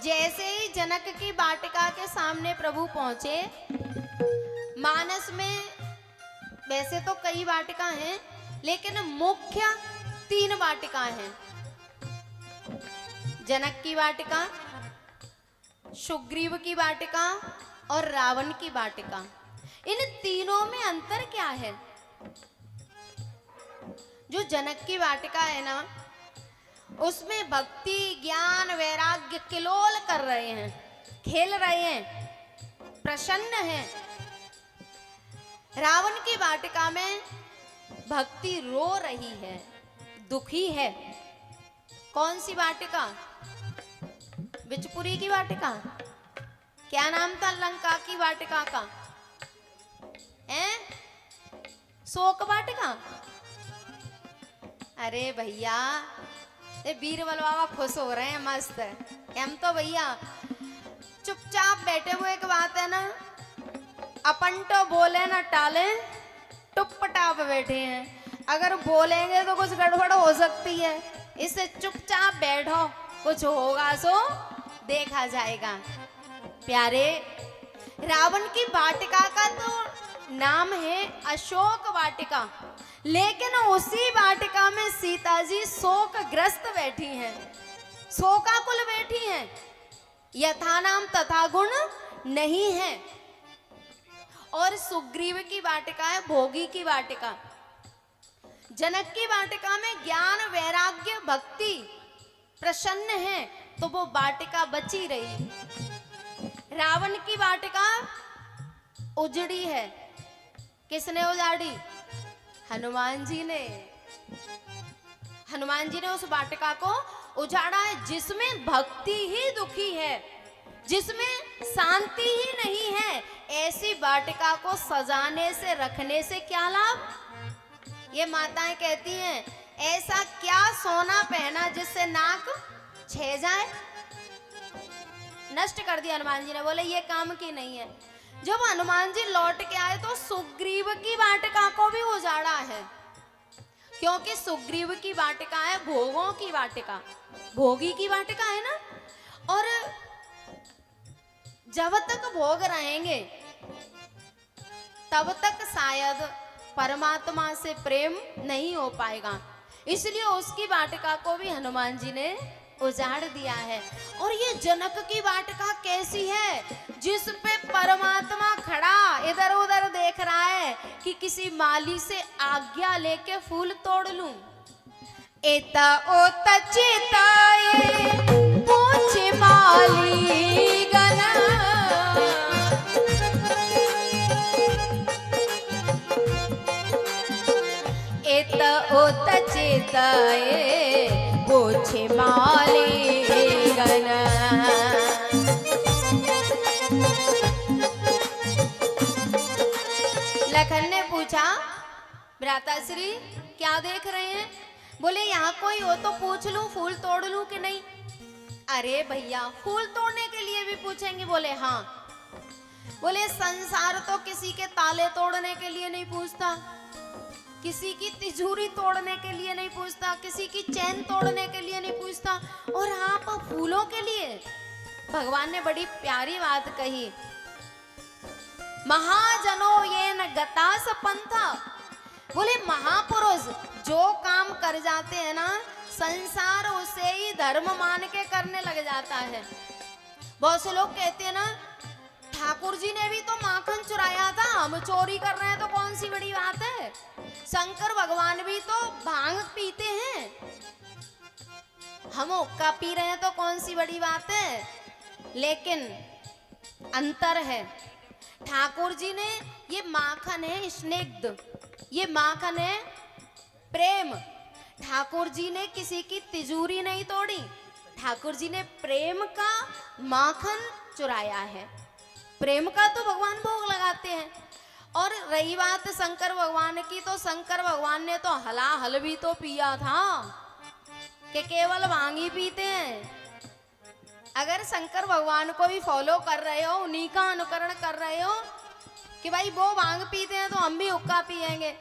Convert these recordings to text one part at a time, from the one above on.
जैसे ही जनक की वाटिका के सामने प्रभु पहुंचे, मानस में वैसे तो कई वाटिका हैं, लेकिन मुख्य 3 वाटिका हैं। जनक की वाटिका, सुग्रीव की वाटिका और रावण की वाटिका। इन तीनों में अंतर क्या है? जो जनक की वाटिका है ना, उसमें भक्ति, ज्ञान, वैराग्य किलोल कर रहे हैं, खेल रहे हैं, प्रसन्न हैं। रावण की वाटिका में भक्ति रो रही है, दुखी है। कौन सी वाटिका? बिचपुरी की वाटिका। क्या नाम था लंका की वाटिका का? शोक वाटिका। अरे भैया, ये बीरबल बाबा खुश हो रहे हैं, मस्त है। हम तो भैया चुपचाप बैठे हुए एक बात है ना, अपन तो बोले ना टाले, टुपटाप बैठे हैं। अगर बोलेंगे तो कुछ गड़बड़ हो सकती है, इससे चुपचाप बैठो, कुछ होगा सो देखा जाएगा। प्यारे, रावण की वाटिका का तो नाम है अशोक वाटिका, लेकिन उसी वाटिका में सीता जी शोकग्रस्त बैठी हैं, शोकाकुल बैठी हैं। यथा नाम तथा गुण नहीं है। और सुग्रीव की वाटिका है भोगी की वाटिका। जनक की वाटिका में ज्ञान, वैराग्य, भक्ति, प्रसन्न है, तो वो वाटिका बची रही। रावण की वाटिका उजड़ी है। किसने उजाड़ी? हनुमान जी ने। हनुमान जी ने उस वाटिका को उजाड़ा है, जिसमें भक्ति ही दुखी है, जिसमें शांति ही नहीं है। ऐसी वाटिका को सजाने से, रखने से क्या लाभ? ये माताएं कहती हैं, ऐसा क्या सोना पहना जिससे नाक छह जाए। नष्ट कर दिया हनुमान जी ने, बोले ये काम की नहीं है। जब हनुमान जी लौट के आए तो सुग्रीव की वाटिका को भी उजाड़ा है, क्योंकि सुग्रीव की वाटिका है भोगों की वाटिका, भोगी की वाटिका है ना। और जब तक भोग रहेंगे तब तक शायद परमात्मा से प्रेम नहीं हो पाएगा, इसलिए उसकी वाटिका को भी हनुमान जी ने उजाड़ दिया है। और ये जनक की वाटिका कैसी है, जिस पे परमात्मा खड़ा इधर उधर देख रहा है कि किसी माली से आज्ञा लेके फूल तोड़ लूं। एता ओता चेताए पूछे माली गना, एता ओता चेताए पूछे माली गना। लखन ने पूछा, भ्राताश्री क्या देख रहे हैं? बोले यहाँ कोई हो तो पूछ लूं, फूल तोड़ लूं कि नहीं। अरे भैया, फूल तोड़ने के लिए भी पूछेंगे? बोले हाँ। बोले संसार तो किसी के ताले तोड़ने के लिए नहीं पूछता, किसी की तिजोरी तोड़ने के लिए नहीं पूछता, किसी की चैन तोड़ने के लिए नहीं पूछता, और आप फूलों के लिए। भगवान ने बड़ी प्यारी बात कही, महाजनो ये न गतास पंथा। बोले महापुरुष जो काम कर जाते हैं ना, संसार उसे ही धर्म मान के करने लग जाता है। बहुत से लोग कहते हैं ना, ठाकुर जी ने भी तो माखन चुराया था, हम चोरी कर रहे हैं तो कौन सी बड़ी बात है। शंकर भगवान भी तो भांग पीते हैं, हम हुक्का पी रहे हैं तो कौन सी बड़ी बात है। लेकिन अंतर है, ठाकुर जी ने, ये माखन है स्निग्ध, ये माखन है प्रेम। ठाकुर जी ने किसी की तिजोरी नहीं तोड़ी, ठाकुर जी ने प्रेम का माखन चुराया है। प्रेम का तो भगवान भोग लगाते हैं। और रही बात शंकर भगवान की, तो शंकर भगवान ने तो हलाहल भी तो पिया था, कि केवल भांग ही पीते हैं। अगर शंकर भगवान को भी फॉलो कर रहे हो, उन्हीं का अनुकरण कर रहे हो कि भाई वो भांग पीते हैं तो हम भी हुक्का पिएंगे,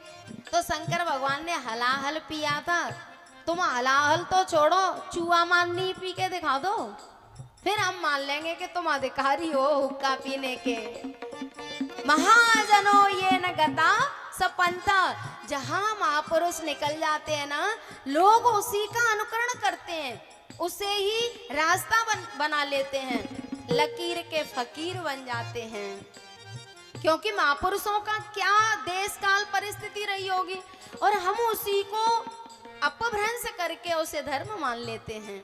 तो शंकर भगवान ने हलाहल पिया था। तुम हलाहल तो छोड़ो, चूहा मारनी पी के दिखा दो, फिर हम मान लेंगे कि तुम अधिकारी हो हुक्का पीने के। महाजनो ये न गता सपंथा, जहां महापुरुष निकल जाते हैं ना, लोग उसी का अनुकरण करते हैं, उसे ही रास्ता बना लेते हैं, लकीर के फकीर बन जाते हैं। क्योंकि महापुरुषों का क्या देश काल परिस्थिति रही होगी, और हम उसी को अपभ्रंश करके उसे धर्म मान लेते हैं।